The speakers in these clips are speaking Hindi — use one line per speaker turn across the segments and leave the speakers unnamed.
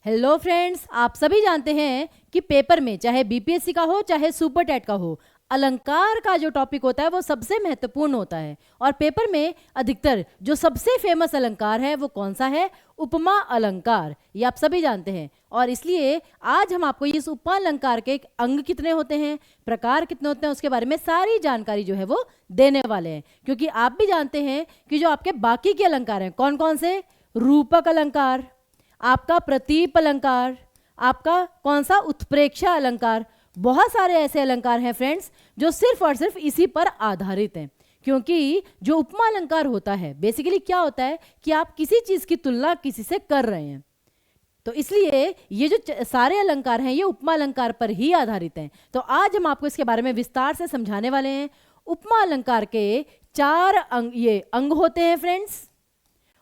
हेलो फ्रेंड्स, आप सभी जानते हैं कि पेपर में चाहे बीपीएससी का हो चाहे सुपर टेट का हो, अलंकार का जो टॉपिक होता है वो सबसे महत्वपूर्ण होता है। और पेपर में अधिकतर जो सबसे फेमस अलंकार है वो कौन सा है? उपमा अलंकार। ये आप सभी जानते हैं। और इसलिए आज हम आपको इस उपमा अलंकार के अंग कितने होते हैं, प्रकार कितने होते हैं, उसके बारे में सारी जानकारी जो है वो देने वाले हैं। क्योंकि आप भी जानते हैं कि जो आपके बाकी के अलंकार हैं कौन कौन से, रूपक अलंकार, आपका प्रतीप अलंकार, आपका कौन सा उत्प्रेक्षा अलंकार, बहुत सारे ऐसे अलंकार हैं फ्रेंड्स जो सिर्फ और सिर्फ इसी पर आधारित हैं। क्योंकि जो उपमा अलंकार होता है बेसिकली क्या होता है कि आप किसी चीज की तुलना किसी से कर रहे हैं, तो इसलिए ये जो सारे अलंकार हैं ये उपमा अलंकार पर ही आधारित हैं। तो आज हम आपको इसके बारे में विस्तार से समझाने वाले हैं। उपमा अलंकार के 4 अंग होते हैं फ्रेंड्स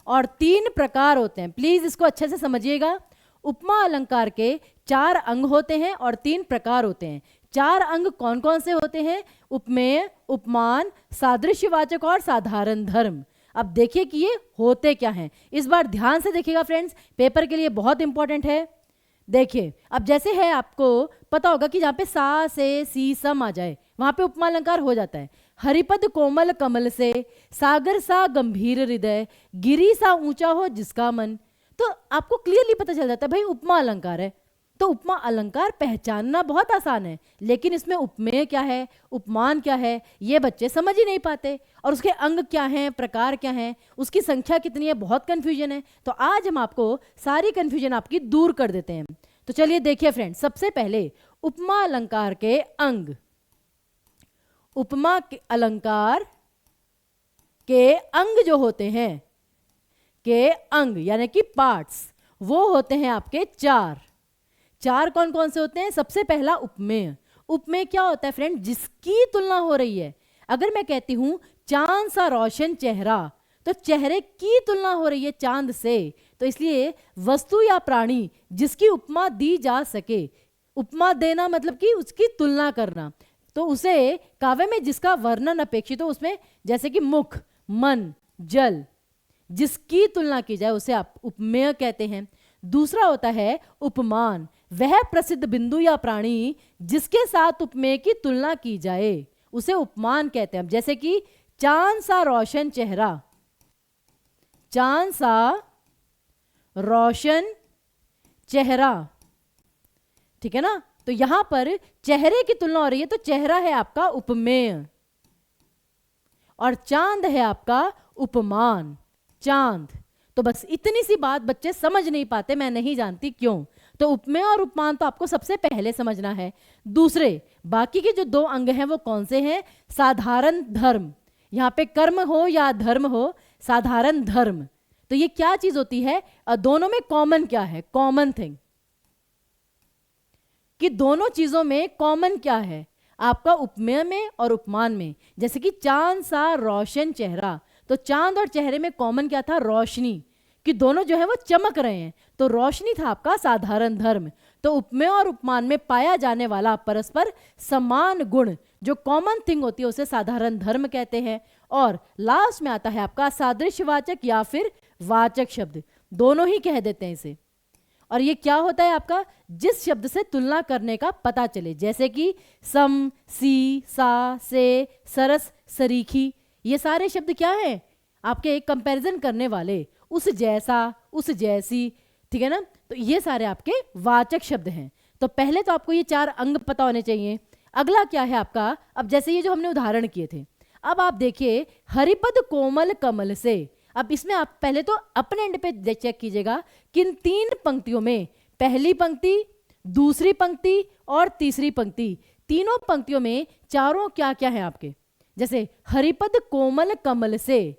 और 3 प्रकार होते हैं। प्लीज इसको अच्छे से समझिएगा। उपमा अलंकार के 4 अंग होते हैं और 3 प्रकार होते हैं। 4 अंग कौन कौन से होते हैं? उपमेय, उपमान, सादृश्यवाचक और साधारण धर्म। अब देखिए कि ये होते क्या हैं। इस बार ध्यान से देखिएगा फ्रेंड्स, पेपर के लिए बहुत इंपॉर्टेंट है। देखिए, अब जैसे है आपको पता होगा कि जहाँ पे सा से सी सम आ जाए वहां पे उपमा अलंकार हो जाता है। हरिपद कोमल कमल से, सागर सा गंभीर हृदय, गिरी सा ऊंचा हो जिसका मन। तो आपको क्लियरली पता चल जाता है भाई उपमा अलंकार है। तो उपमा अलंकार पहचानना बहुत आसान है, लेकिन इसमें उपमेय क्या है, उपमान क्या है, ये बच्चे समझ ही नहीं पाते। और उसके अंग क्या हैं, प्रकार क्या हैं, उसकी संख्या कितनी है, बहुत कंफ्यूजन है। तो आज हम आपको सारी कंफ्यूजन आपकी दूर कर देते हैं। तो चलिए देखिए फ्रेंड्स, सबसे पहले उपमा अलंकार के अंग। उपमा के अलंकार के अंग जो होते हैं, के अंग यानी कि पार्ट्स, वो होते हैं आपके 4 कौन कौन से होते हैं? सबसे पहला उपमेय। उपमेय क्या होता है फ्रेंड? जिसकी तुलना हो रही है। अगर मैं कहती हूं चांद सा रोशन चेहरा, तो चेहरे की तुलना हो रही है चांद से, तो इसलिए वस्तु या प्राणी जिसकी उपमा दी जा सके। उपमा देना मतलब कि उसकी तुलना करना, तो उसे काव्य में जिसका वर्णन अपेक्षित हो, उसमें जैसे कि मुख, मन, जल, जिसकी तुलना की जाए उसे आप उपमेय कहते हैं। दूसरा होता है उपमान। वह प्रसिद्ध बिंदु या प्राणी जिसके साथ उपमेय की तुलना की जाए उसे उपमान कहते हैं। जैसे कि चांद सा रोशन चेहरा, चांद सा रोशन चेहरा, ठीक है ना। तो यहां पर चेहरे की तुलना हो रही है, तो चेहरा है आपका उपमेय और चांद है आपका उपमान। चांद, तो बस इतनी सी बात बच्चे समझ नहीं पाते, मैं नहीं जानती क्यों। तो उपमेय और उपमान तो आपको सबसे पहले समझना है। दूसरे बाकी के जो 2 अंग हैं वो कौन से हैं? साधारण धर्म। यहां पे कर्म हो या धर्म हो, साधारण धर्म। तो ये क्या चीज होती है? दोनों में कॉमन क्या है? कॉमन थिंग, कि दोनों चीजों में कॉमन क्या है आपका उपमेय में और उपमान में। जैसे कि चांद सा रोशन चेहरा, तो चांद और चेहरे में कॉमन क्या था? रोशनी, कि दोनों जो है वो चमक रहे हैं, तो रोशनी था आपका साधारण धर्म। तो उपमेय और उपमान में पाया जाने वाला परस्पर समान गुण जो कॉमन थिंग होती है उसे साधारण धर्म कहते हैं। और लास्ट में आता है आपका सादृश्यवाचक या फिर वाचक शब्द, दोनों ही कह देते हैं इसे। और ये क्या होता है आपका? जिस शब्द से तुलना करने का पता चले, जैसे कि सम, सी, सा, से, सरस, सरीखी, ये सारे शब्द क्या है? आपके एक कंपैरिजन करने वाले, उस जैसा, उस जैसी, ठीक है ना। तो ये सारे आपके वाचक शब्द हैं। तो पहले तो आपको ये 4 अंग पता होने चाहिए। अगला क्या है आपका? अब जैसे ये जो हमने उदाहरण किए थे, अब आप देखिए हरिपद कोमल कमल से। अब इसमें आप पहले तो अपने एंड पे चेक कीजिएगा कि इन 3 पंक्तियों में, पहली पंक्ति, दूसरी पंक्ति और तीसरी पंक्ति, तीनों पंक्तियों में चारों क्या क्या है आपके? जैसे हरिपद कोमल कमल से,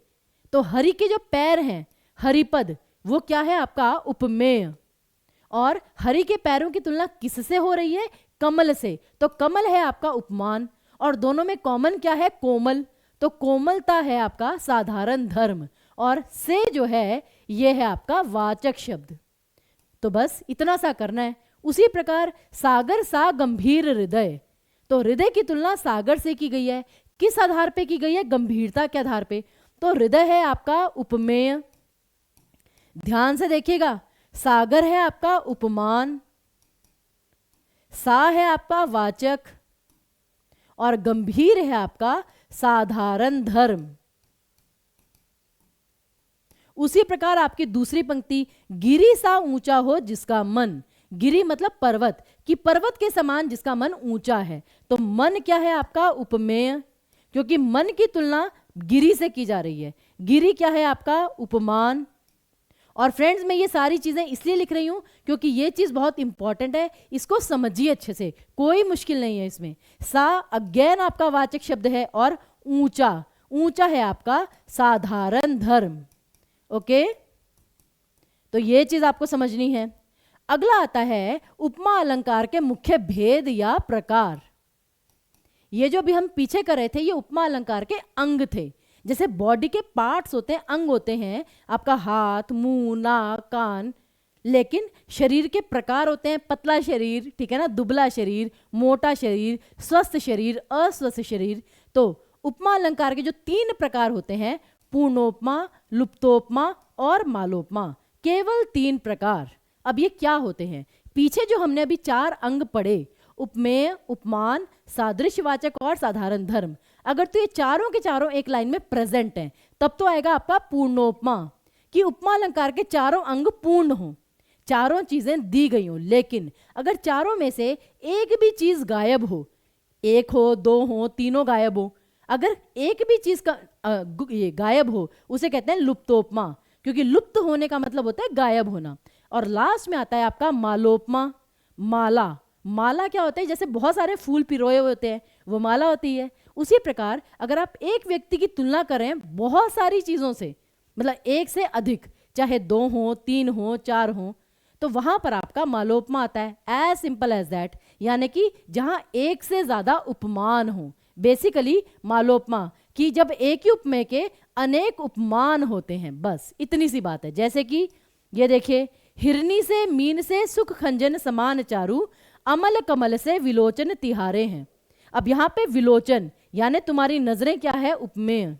तो हरि के जो पैर हैं, हरिपद, वो क्या है आपका? उपमेय। और हरि के पैरों की तुलना किससे हो रही है? कमल से, तो कमल है आपका उपमान। और दोनों में कॉमन क्या है? कोमल, तो कोमलता है आपका साधारण धर्म। और से जो है ये है आपका वाचक शब्द। तो बस इतना सा करना है। उसी प्रकार सागर सा गंभीर हृदय, तो हृदय की तुलना सागर से की गई है। किस आधार पे की गई है? गंभीरता के आधार पे। तो हृदय है आपका उपमेय। ध्यान से देखिएगा, सागर है आपका उपमान, सा है आपका वाचक, और गंभीर है आपका साधारण धर्म। उसी प्रकार आपकी दूसरी पंक्ति, गिरी सा ऊंचा हो जिसका मन, गिरी मतलब पर्वत, कि पर्वत के समान जिसका मन ऊंचा है। तो मन क्या है आपका उपमेय, क्योंकि मन की तुलना गिरी से की जा रही है। गिरी क्या है आपका उपमान। और फ्रेंड्स मैं ये सारी चीजें इसलिए लिख रही हूं क्योंकि ये चीज बहुत इंपॉर्टेंट है, इसको समझिए अच्छे से, कोई मुश्किल नहीं है इसमें। सा अगेन आपका वाचक शब्द है, और ऊंचा, ऊंचा है आपका साधारण धर्म। ओके, तो ये चीज आपको समझनी है। अगला आता है उपमा अलंकार के मुख्य भेद या प्रकार। ये जो भी हम पीछे कर रहे थे ये उपमा अलंकार के अंग थे। जैसे बॉडी के पार्ट्स होते हैं, अंग होते हैं, आपका हाथ, मुंह, नाक, कान, लेकिन शरीर के प्रकार होते हैं, पतला शरीर, ठीक है ना, दुबला शरीर, मोटा शरीर, स्वस्थ शरीर, अस्वस्थ शरीर। तो उपमा अलंकार के जो 3 प्रकार होते हैं, पूर्णोपमा, लुप्तोपमा और मालोपमा, केवल 3 प्रकार। अब ये क्या होते हैं? पीछे जो हमने अभी 4 अंग पढ़े, उपमेय, उपमान, सादृश्यवाचक और साधारण धर्म, अगर तो ये चारों के चारों एक लाइन में प्रेजेंट हैं, तब तो आएगा आपका पूर्णोपमा, कि उपमा अलंकार के चारों अंग पूर्ण हों, चारों चीजें दी गई हों। लेकिन अगर चारों में से एक भी चीज गायब हो, 1 हो, 2 हो, तीनों गायब हो, अगर एक भी चीज का ये गायब हो, उसे कहते हैं लुप्तोपमा, क्योंकि लुप्त होने का मतलब होता है गायब होना। और लास्ट में आता है आपका मालोपमा, माला। माला क्या होता है? जैसे बहुत सारे फूल पिरोए होते हैं, वो माला होती है। उसी प्रकार अगर आप एक व्यक्ति की तुलना करें बहुत सारी चीजों से, मतलब एक से अधिक, चाहे 2 हो, 3 हो, 4 हो, तो वहां पर आपका मालोपमा आता है। एज सिंपल एज दैट, यानी कि जहां एक से ज्यादा उपमान हो, बेसिकली मालोपमा, कि जब एक ही उपमेय के अनेक उपमान होते हैं, बस इतनी सी बात है। जैसे कि ये देखिए, हिरनी से मीन से सुख खंजन समान चारू, अमल कमल से विलोचन तिहारे हैं। अब यहां पे विलोचन यानी तुम्हारी नजरें क्या है? उपमेय।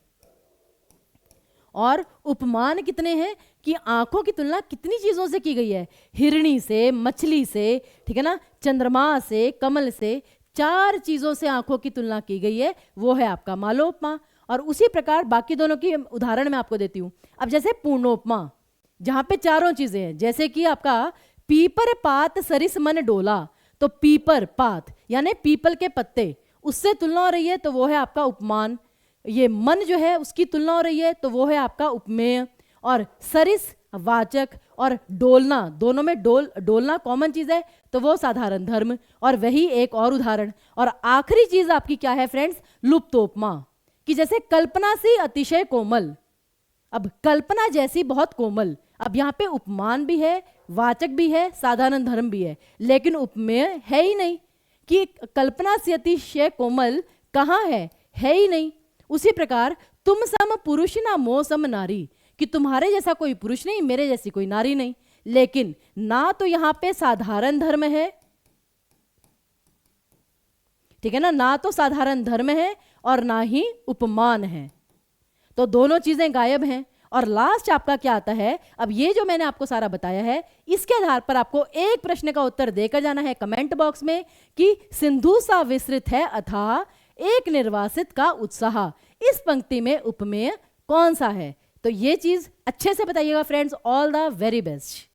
और उपमान कितने हैं कि आंखों की तुलना कितनी चीजों से की गई है? हिरणी से, मछली से, ठीक है ना, चंद्रमा से, कमल से, 4 चीजों से आंखों की तुलना की गई है, वो है आपका मालोपमा। और उसी प्रकार बाकी दोनों की उदाहरण मैं आपको देती हूं। अब जैसे पूर्णोपमा, जहां पे चारों चीजें हैं, जैसे कि आपका पीपर पात सरिस मन डोला, तो पीपर पात यानी पीपल के पत्ते, उससे तुलना हो रही है तो वो है आपका उपमान। ये मन जो है उसकी तुलना हो रही है तो वो है आपका उपमेय। और सरिस वाचक और डोलना, दोनों में डोलना कॉमन चीज है तो वो साधारण धर्म। और वही एक और उदाहरण। और आखिरी चीज आपकी क्या है फ्रेंड्स? लुप्तोपमा, कि जैसे कल्पना से अतिशय कोमल। अब कल्पना जैसी बहुत कोमल, अब यहाँ पे उपमान भी है, वाचक भी है, साधारण धर्म भी है, लेकिन उपमेय है ही नहीं। कि कल्पना से अतिशय कोमल कहाँ है ही नहीं। उसी प्रकार तुम सम पुरुष ना मो सम नारी, कि तुम्हारे जैसा कोई पुरुष नहीं, मेरे जैसी कोई नारी नहीं। लेकिन ना तो यहां पे साधारण धर्म है, ठीक है ना तो साधारण धर्म है और ना ही उपमान है, तो दोनों चीजें गायब हैं। और लास्ट आपका क्या आता है? अब ये जो मैंने आपको सारा बताया है, इसके आधार पर आपको एक प्रश्न का उत्तर देकर जाना है कमेंट बॉक्स में कि सिंधु सा विस्तृत है अथाह एक निर्वासित का उत्साह, इस पंक्ति में उपमेय कौन सा है? तो ये चीज अच्छे से बताइएगा friends. All the very best.